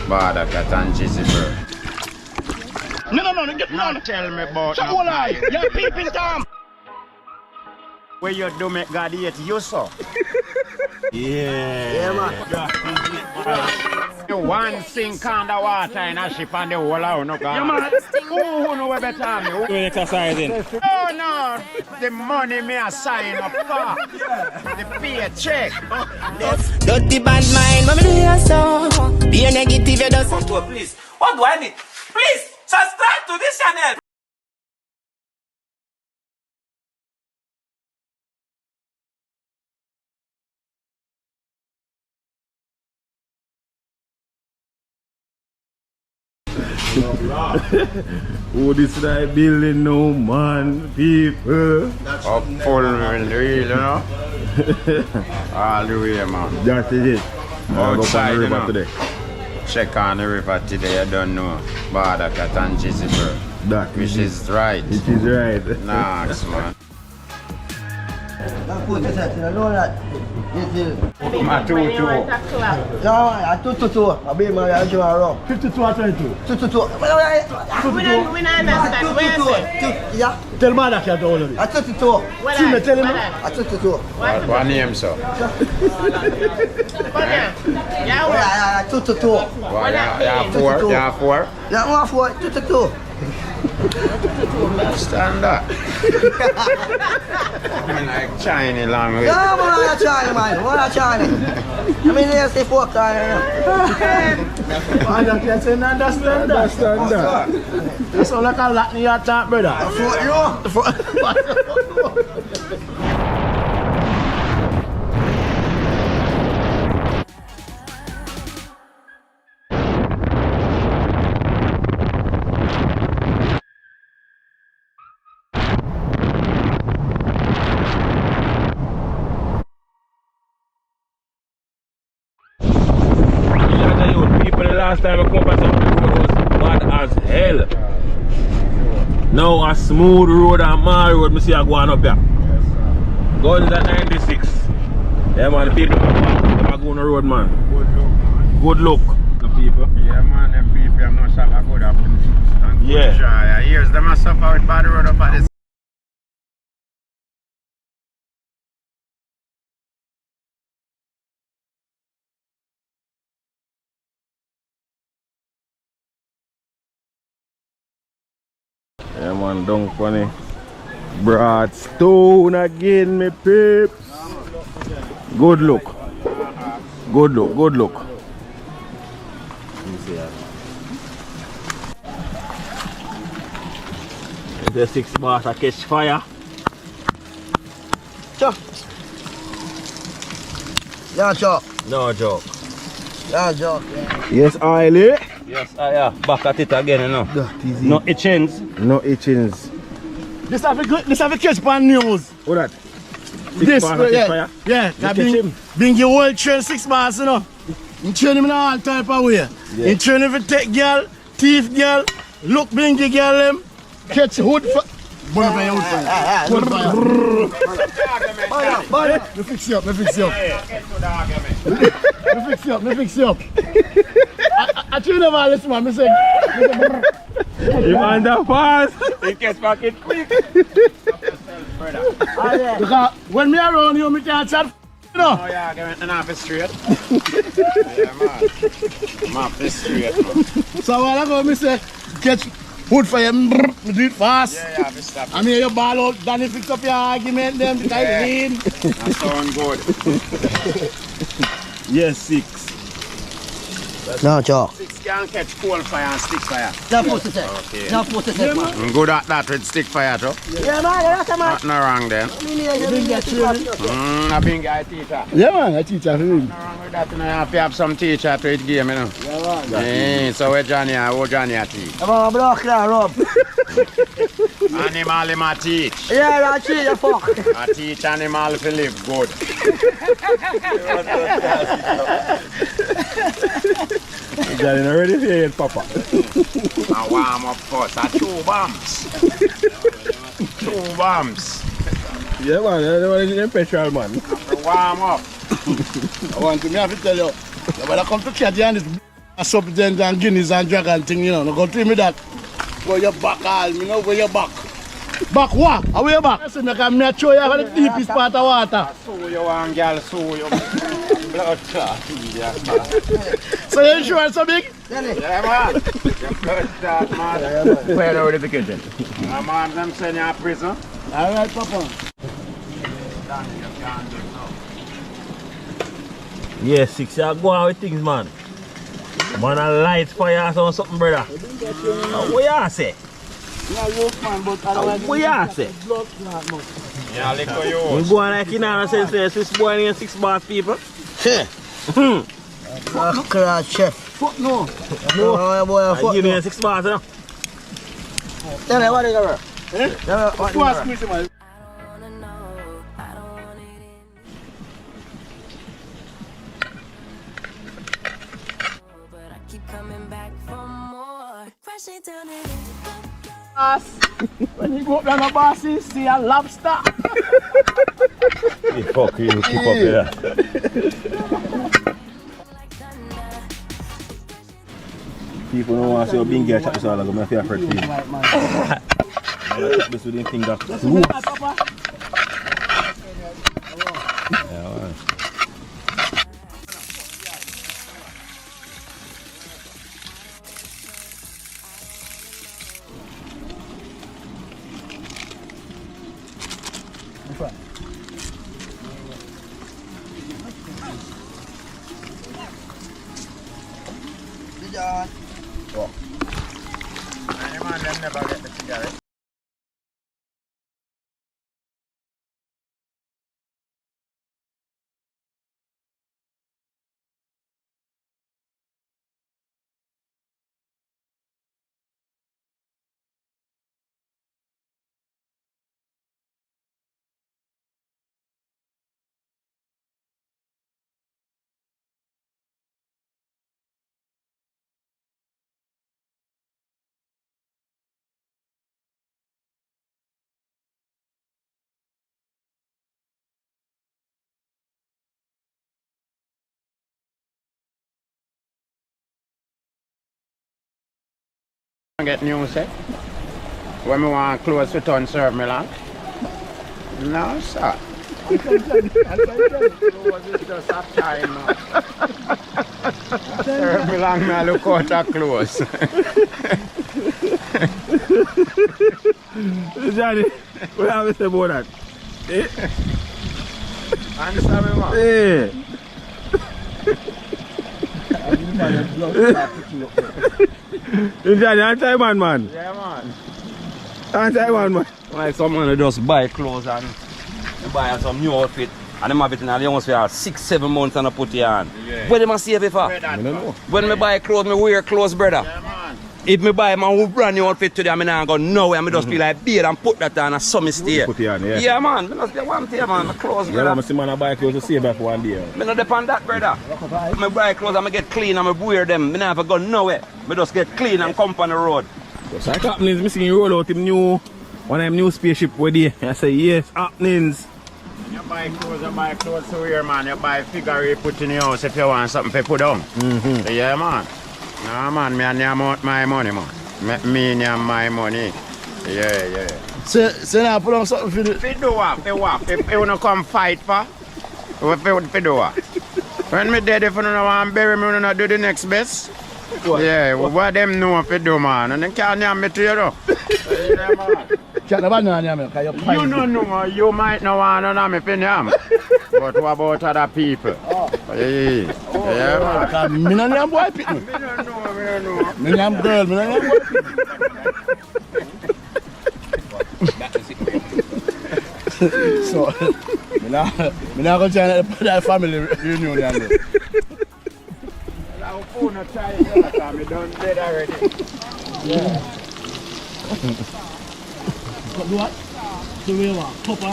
bawda cat and jizzy bird. No, get down. Don't tell me about So hold on. You're peeping Tom. where you do make God hate you, so. Yeah, man. One sink under water in a ship and the whole out, no God. Yeah, man. Who know where better than me? Doing exercising. Oh no, the money me a sign up for. The paycheck. Dirty bad mind, but me do your so. Be a negative, you just. Please, what do I need? Please, subscribe to this channel. Oh, this is a building, no man, people. Up full in the wheel, you know. All the way, man. That is it. Outside, Go you know. today. Check on the river today, you don't know. Bawda cat and jizzy bird. That Which is right. It is right. Nice, man. Put this at you know that. This is. My 2-2. No, I 2-2. I'll be my actual wrong. 52 or 22. 2-2. We don't understand. Where is it? Yeah, Tell man that you're all of it. I 2-2. See me tell him. I 2-2. What name, so? Yeah, 2-2. What, yeah, 4? Yeah, 4? Yeah, 1-4. 2-2. Stand up. I mean, like Chinese language. Yeah, man, I'm China, man. I'm China. I mean, there's the 4 car. I can't say understand that. That's all like a lot in your talk, brother. People, the last time I come back to the road was bad as hell. Now a smooth road and mile road, I see I going up here. Going to 96. Yeah man, the people are going on the road, man. Good luck. The people. Yeah, man, them people must have a good afternoon. Yeah. Here's them must suffer with bad road up at this. Yeah man, don't funny. Broadstone again, me peeps. Good look. Good look, good look. The 6 bars I catch fire. Sure. Yeah, sure. No joke. Yeah, sure. Yes, Ailey. Yes, back at it again, you know. No itchings. No itchings. This have a catch pan news. What that? This, bars I catch fire? yeah. You catch him? Being your whole train 6 bars, you know. You train him in all type of way. Yeah. You train him for take girl, thief girl, look blingy girl them, catch hood for. Burn for your hood fire. Burn. Let me fix you up. Let me fix you up. I train him all this man, I say. You under fast. It gets back it quick. Because when me around you, me can't chat, you know. Oh yeah, give it an office straight. Yeah, man. I'm office straight, man. So a while ago, me say, catch hood for you, me do it fast. Yeah, I stop. I mean, you ball out, Danny fix up your argument, them, because Yeah. lean. That sound good. Yes, 6. No, sure. 6 can catch coal fire and stick fire. No, put it there. Okay. No, put it there, man. I'm good at that with stick fire, too. Yeah, man, that's a man. Nothing wrong then. I been a teacher. Yeah, man, I teach you. Nothing wrong with that, you know. You have to have some teacher to it game, you know. So where Johnny teach? I'm a block there, Rob. Animal him a teach. Yeah, I see you fuck. I teach animal to live good. Johnny not ready for it, Papa. I warm up first. 2 bombs. 2 bombs. Yeah, man, you're petrol, man. Warm up. I want to me have to tell you, you better come to catch you on this Substance and guineas and dragon thing, you know. No go tell me that. Where your back all, me know where your back. Back what? How where your back? I say me can show you the deepest part of water. So you want girl, so you blood clot. So you sure so big? Yeah man. Your blood clot man. Where are the kitchen? My mom them send you to prison. Alright, Papa. Yeah, 6 years go on with things, man. Man, a light fire or something, brother. What you say? What you say? Yeah, look for you. We go on like in and say 6 boy and 6 boss people. Chef. Fuck no. Chef. Fuck no. No, boy, fuck Give me no. 6 boss, you know. Tell me what is it, Eh? what Who asked me to my... When you go up down the bosses, see a lobster. Hey, fuck you, keep up with that. People don't want to see your being gear chat this all, I'm going to feel afraid for you. I'm going to chat this with them thing that yeah, man. Any man them never get the cigarette. Get news, eh? When me want close to turn serve me long? No, sir. Close is just a time now. Serve me long, me look out at close. Johnny, what have you say about that? Eh? Answer me, man. Eh. Johnny, anti-man, man. Yeah, man. Anti-man, man. Like someone who just buy clothes and buy some new outfit and them have it in the house for 6-7 months and I put it on. Yeah. Where them a save it for? I don't know. When me buy clothes, me wear clothes, brother. Yeah, man. If me buy my brand new outfit today, I'm not going nowhere. I just feel like beard and put that on a summer stay. Put it on, yeah. Yeah, man. I just get one thing, man. My clothes, Yeah, brother. I see man I buy clothes to save that for one day. I don't depend that, brother. I buy clothes and I get clean and I wear them. I never go nowhere. I just get clean and come on the road. So like happenings, I see him roll out him new, one of them new spaceship with you. I say, yes, happenings. You buy clothes to wear, man. You buy figure you put in your house if you want something to put on. Yeah, man. No, man. Me and out my money, man. Me and my money. Yeah. Say now put on something for the... If do what? If you wanna come fight for, what if do what? When me dead, if you don't want to bury me, you don't do the next best. What? Yeah, what them know if you do, man. And they can't name me to you, though. Yeah, man. Can't never know name because you're You don't know, you might not want to know me for name. But what about other people? Yeah, man. because me no name boy pick me. Me don't know. Me name girl, me no name boy pick me. So, me not going to join that family reunion. I'm going to try it because me done dead already. Yeah. Do what? So we want copper.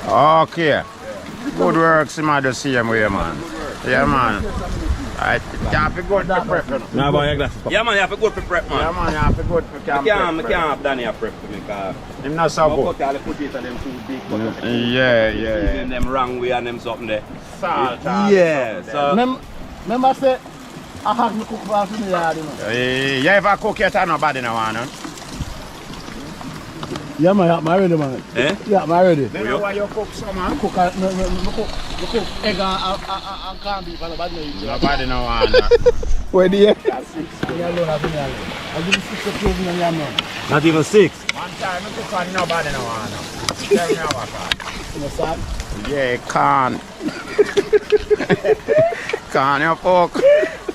Okay. Good work, see my the same way, man. Yeah, man. Right, you have to go to prep, you know. Now buy your glasses. Yeah, man, you have to go to prep, man. Yeah, man, you have to go to I camp. can't have Danny a prep for me, because Him not so good. all the potatoes them too big. Yeah, yeah. Season them wrong way and them something there. Salt. Yeah, so... Remember say, I have to cook for us in the yard, you know. You ever cook yet or nobody no one, no? Yeah, man, I'm ready, man. Eh? Yeah, I'm ready. You know why you cook so, man? Cook, no, cook egg and corned beef and nobody know it. Nobody no one. Where the heck? Yeah, alone, I'll give you 6 clothing and yam, man. Not even 6. One time I cook and nobody no one. Tell me how I You know, sir? Yeah, can. Can you pork?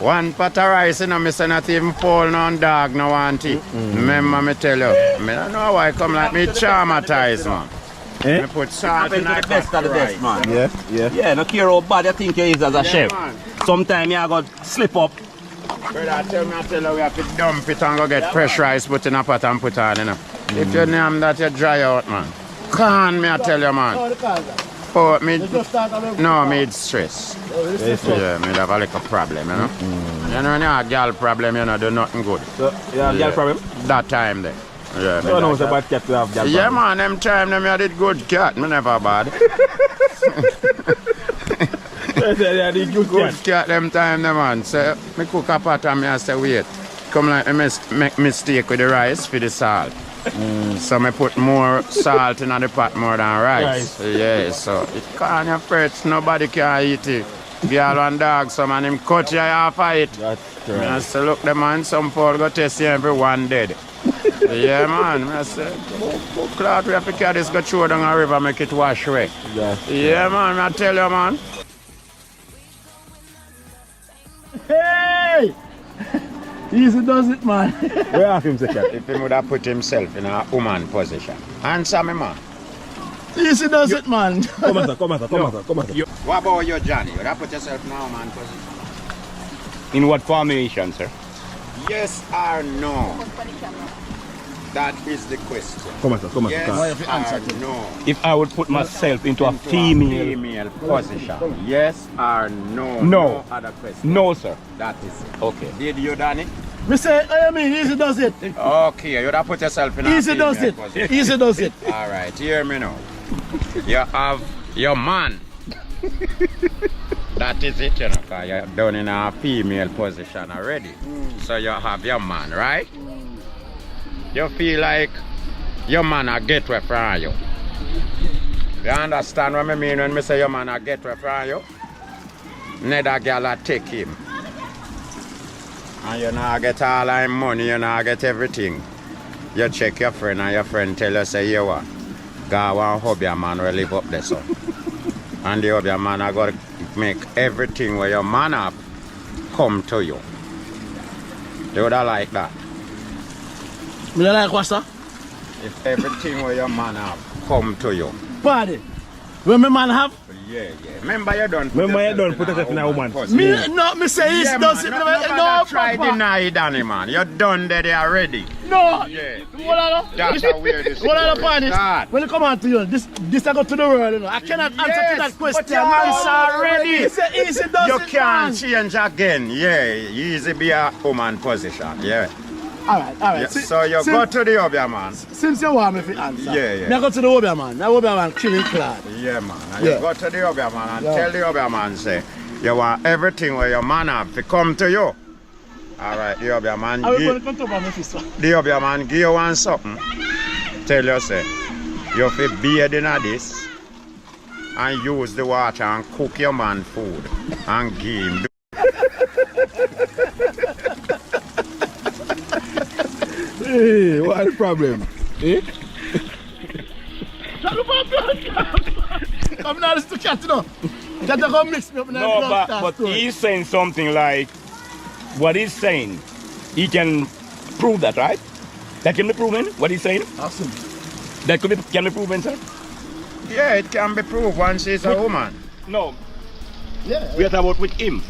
One pot of rice, you know, me say not even fall on dog, no want it. Remember me tell you, I don't know why come like me traumatized, man. Eh? Me put salt in Happen to my the best of the best, man. Yeah. Yeah, no care how bad you think you is as a chef. man. Sometimes you got slip up. Brother, I tell you, we have to dump it and go get fresh rice, put in a pot and put on, you know. If you name that, you dry out, man. Can me, I tell you, man. Oh, the cars. Oh, me, They just start on the no, me stress. Yeah, me have a little problem, you know. You know, when you have a girl problem, you know, do nothing good. So, you have girl problem? That time there. Yeah, So, no, it's about cat to have girl yeah, problem. man, them time them I did good cat, me never bad. Yeah, the good Good cat. cat them time them man. So me cook a pot and me I say wait. Come like me make mistake with the rice for the salt. So me put more salt in the pot more than rice. Yeah, so it can't affect nobody can eat it. Girl and dog, some and him cut you off of it. That's And I right. say, look the man, some Paul go test you everyone dead. Yeah man, I say, cloth we have to carry this go through down a river, make it wash away. Yeah man, I tell you man. Hey! Easy does it, man. Where have him, say cat? If he would have put himself in a woman position. Answer me man. Easy does it, man. Come on, sir, come on, sir, come on, sir, come on, sir. What about you, Johnny? You would have put yourself in a woman position? In what formation, sir? Yes or no? That is the question. Come on, sir, come on, sir. Yes or no? If I would put myself into a female... position. Yes or no? No. Other question. No, sir. That is it. Okay. Did you, Danny? Me say, I mean, easy does it. Okay, you would have put yourself in a Easy does female it. position. Easy does it. All right, hear me now. You have your man. That is it, you know, because you're done in a female position already. So you have your man, right? You feel like your man a get away from you. You understand what I mean when I say your man a get away from you? Neither girl a take him. And you not get all him money, you not get everything. You check your friend and your friend tell you, say, you what? Go and hub your man will live up there, so. And the hub your man a got to make everything where your man have come to you. You would have like that. Me don't like what, sir? If everything where your man have come to you. Party. When my man have, Yeah. Remember you done Remember you done put yourself in a woman. position. me, no, me say easy does it. No, try Papa. deny Danny, man. You done that already. No. Yeah. What I know? That's how weird this What I know, story Party? start. When it come on to you, this I go to the world, you know. I cannot answer to that question. But you answer already. Me say easy does You it, man. can't change again. Yeah, easy be a woman position. Yeah. All right. Yeah. So you go to the other man. Since you want me to answer, Yeah. me I go to the Obia man. The Obia man killing clad. Yeah, man. And Yeah. you go to the other man and Yeah. tell the other man, say, you want everything where your man have to come to you. All right, the other man, I will go to come to my sister. the other man give you one something. Tell you, say, you have to bathe in this and use the water and cook your man food and give him. Hey, what the problem? Eh? Come now, listen to cat, you know. Cat go mix me up in the No, blood but story. he's saying something like, what he's saying, he can prove that, right? That can be proven, what he's saying? Awesome. That could be, can be proven, sir? Yeah, it can be proved once she's a woman. No, Yeah. we are talking about with him.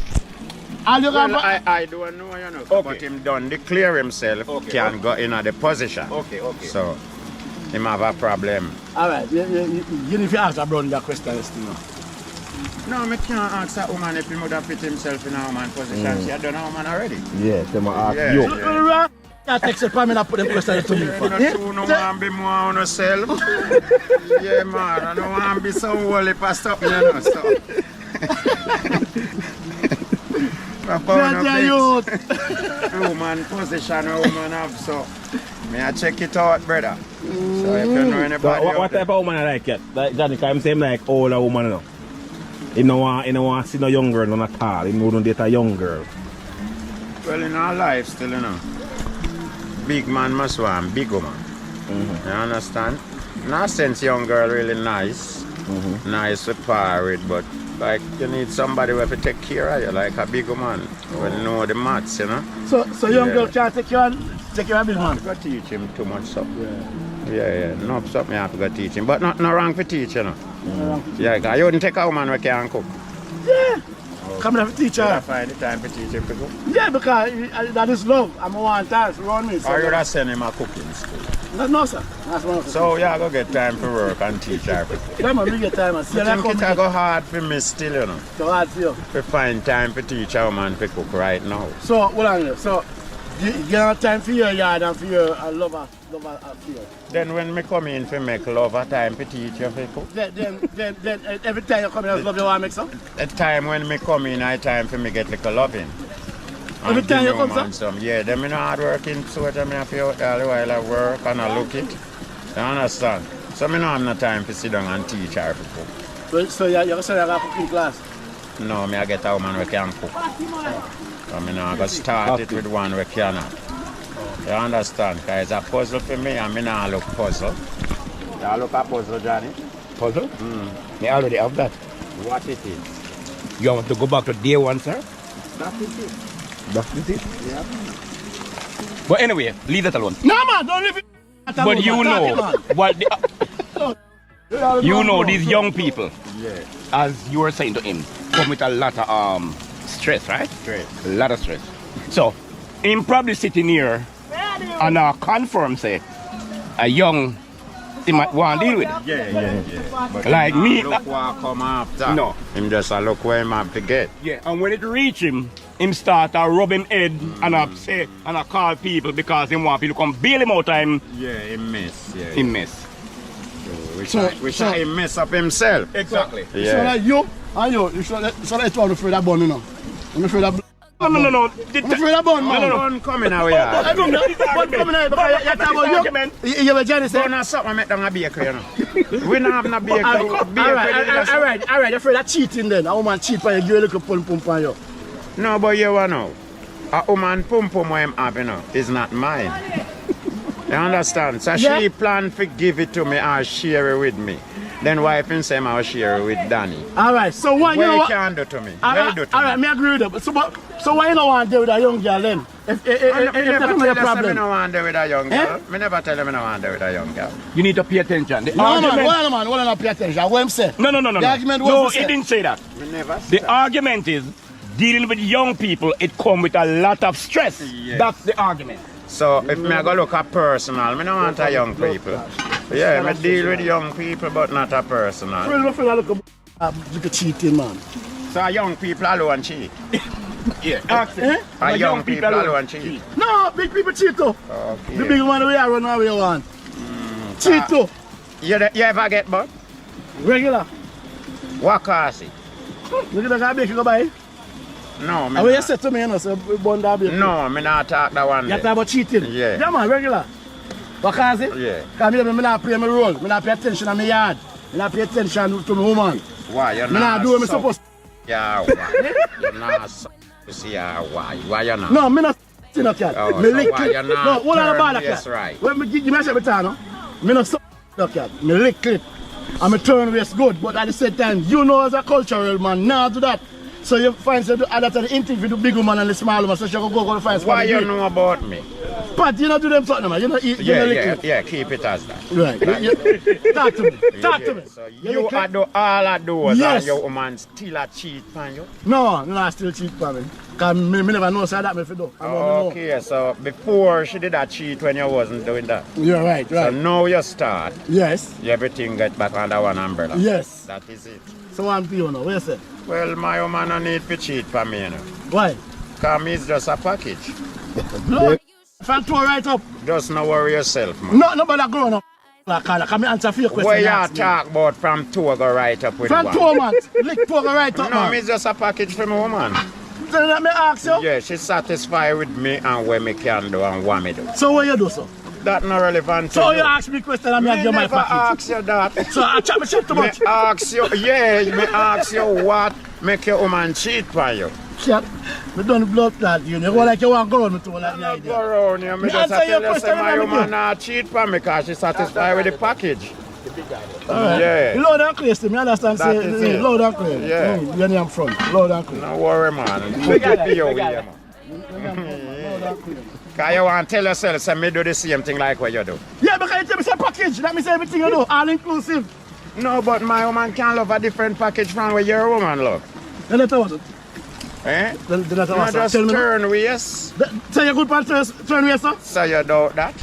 And you Well, got I don't know, you know, Okay. but him done declare himself can go in the position. Okay. So, him have a problem. all right. You need to answer Brown that question, you know. No, I can't ask a woman if he would have fit himself in a woman position. She had done a woman already. Yeah, them ask Yeah, you. yeah. I text it for me and put them questions to me. You know, you no want to be more on yourself. Yeah, man. I don't want to be so holy for stuff, you know. So. Woman position a woman have, so may I check it out, brother. So if you know anybody. So, what type of woman I like it? Like Johnny, because I'm saying like older woman now. He don't want to see no young girl none at all. He don't date a young girl. Well, in our life still, you know. Big man must want big woman. You understand? In a sense, young girl really nice. Nice to par with, but like you need somebody who have to take care of you, like a big woman. Who know the maths, you know. So young girl can't take care of big man. I have to teach him too much stuff. Yeah. No something I have to go teach him. But not wrong for teach, you know. Yeah, because you wouldn't take a woman who can cook. Yeah. Come and teach her. I find the time to teach him to cook. Yeah, because that is love. I'm one time around me. So or you just send him a cooking school. No, sir. That's one of the So yeah, I go get time for work and teach her. yeah, man, we get time. I see I think it go hard for me still, you know. So hard for you. To find time to teach a woman to cook right now. So, hold on here. So, you have time for your yard and for your lover field. Then when me come in for make love, a time to teach you to cook. Then every time you come in, love you want to make some? A time when me come in, I time for me get little loving. Every time you come, sir? Some. Yeah, them in hard working soldier, me have to out all the while I work and I look it. You understand? So me no have no time to sit down and teach her to cook. So you say you got cooking class? No, me I get a woman who can cook. So me now go start it with one who cannot. You understand? Because it's a puzzle for me and me now look puzzle. You look a puzzle, Johnny? Puzzle? Me already have that. What it is? You want to go back to day one, sir? That is it. That is it? Yeah. But anyway, leave that alone. No, man, don't leave it. But you know what you know these young people, Yeah. as you were saying to him, come with a lot of stress, right? Stress. A lot of stress. So, him probably sitting here and confirm say a young he might want to deal with it. Yeah. But Like him me, look what come after. No. Him just a look where him have to get. Yeah, and when it reach him start to rub him head and say and call people because he want people to come bail him out of him. Yeah, him miss. Yeah. He miss. Which he mess up himself. Exactly. So Yeah. like you should let you afraid of bun, you know. I'm afraid of No. I'm afraid of bun, man. Bun coming away. I don't know. Bun coming out because you talk about you. You were Johnny say. Bun or something make down a bakery, you know. We don't have no bakery. Alright. You're afraid of cheating then. A woman cheat for you, give you a little pum on you. No, but you know. A woman pum where I'm having, you know, is not mine. You understand? So Yeah. she planned to give it to me or share it with me. Then wife and say I'll share it with Danny. Alright, so what you What know you what? can do to me? What you do to Alright, me? me agree with that. So why you don't want to deal with a young girl then? If Me that's never not tell your you say me problem. no want to with a young girl. Eh? Me never tell you me no want to with a young girl. You need to pay attention. The No man, argument. hold on, pay attention. What I'm saying? No. The argument No, was he didn't say that. Me never The argument is dealing with young people, it come with a lot of stress. Yes. That's the argument. So if me I go look at personal, me no want a young people. Yeah, me deal with young people but not a personal. Friend, look at cheating, man. So young people alone cheat. Yeah. A young people alone cheat. No, big people cheat too. Okay. The big one we are run away one. Cheat too. You ever get bought? Regular. What cause it? Look at that guy baking go by. No, me And when you not. said to me, you know, so we bond that baking. No, me not talk that one You day. talk about cheating? Yeah. Yeah, man, regular. What cause it? Yeah. Because me not play my role. Me not pay attention to my yard. Me not pay attention to my woman. Why you Me not do what me supposed Yeah, why? You not supposed to yeah, why? Why you not? to. No, me not see no cat. Oh, Me so lick why it. you not No, hold on turn about that waist cat. right? When me give me a shot time, no? Me not no cat. Me lick it. And me turn waist good. But at the same time, you know as a cultural man, now do that. So you find so at the interview the big woman and the small woman, so she go find Why spot you to know about me? But you know do them something, man. You know eat, you know lick it. Yeah, keep it as that. Right. Talk to me. Talk to me. So You you lick are it? do all of those Yes. and your woman still a cheat on you? No, I still cheat for me. Because me never know so that me fi do. I don't know. Okay, so before she did that cheat when you wasn't doing that. You're right, So right. now you start, Yes. everything get back under one umbrella. Yes. That is it. So one for you now. What you say? Well, my woman no need to cheat for me, you know. Why? Because me is just a package. Blood. Fan two right up. Just no worry yourself, man. No, nobody grown up. Can me answer for your question? What you talk about from two go right up with From one? 2 months. Lick 2 go right up, No, man. me is just a package for my woman. So let me ask you. Yeah, she's satisfied with me and what me can do and what me do. So what you do, so? That not relevant So to you ask me question and me give my never package. ask you that. So I chat me shit too Me much. ask you, yeah, me ask you what make your woman cheat for you. Shit. Me done blood clot you. You go like you want to go around me too like I'm the not idea. go around you. Me Me just answer your tell you say question my and I'm woman good. not cheat for me because she's satisfied with the package. Alright. Yeah. You loud and clear, still. Me understand That say is it. loud and clear. Yeah. Your name from. Loud and clear. No worry, man. Put it to you, man. Loud and clear. Because you want to tell yourself, say me do the same thing like what you do. Yeah, because you tell me say package. That means everything you do, all inclusive. No, but my woman can love a different package from what your woman love. Then that's what. Eh? Then that's No, what. just Tell me. turn ways. So you good for turn way, sir? So you doubt that?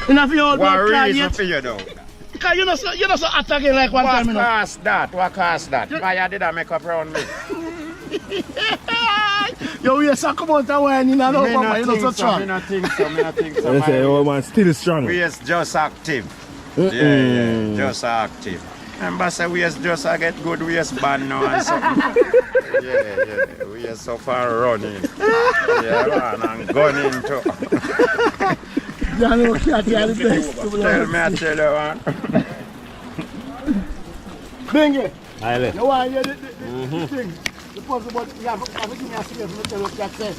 Enough of your old What blood clot reason yet? for you doubt? Because you're not so hot again like one What time, you know. cost that? What cost that? Why you did that make up around me? Yo, we are come out and wine in and Me over, not man. You know think so so, strong. me not think so, me not think so. They say your woman still strong. We is just active. Yeah, just active. Remember say we is just get good waistband now and something. Yeah, we is so far running. Yeah, man, and gunning too. Yeah, no, cat, you're the best. Tell me, I tell you, man. Bingy, Aye, you want to hear the thing? The puzzle, but you have to give me a serious, let me tell you what cat says.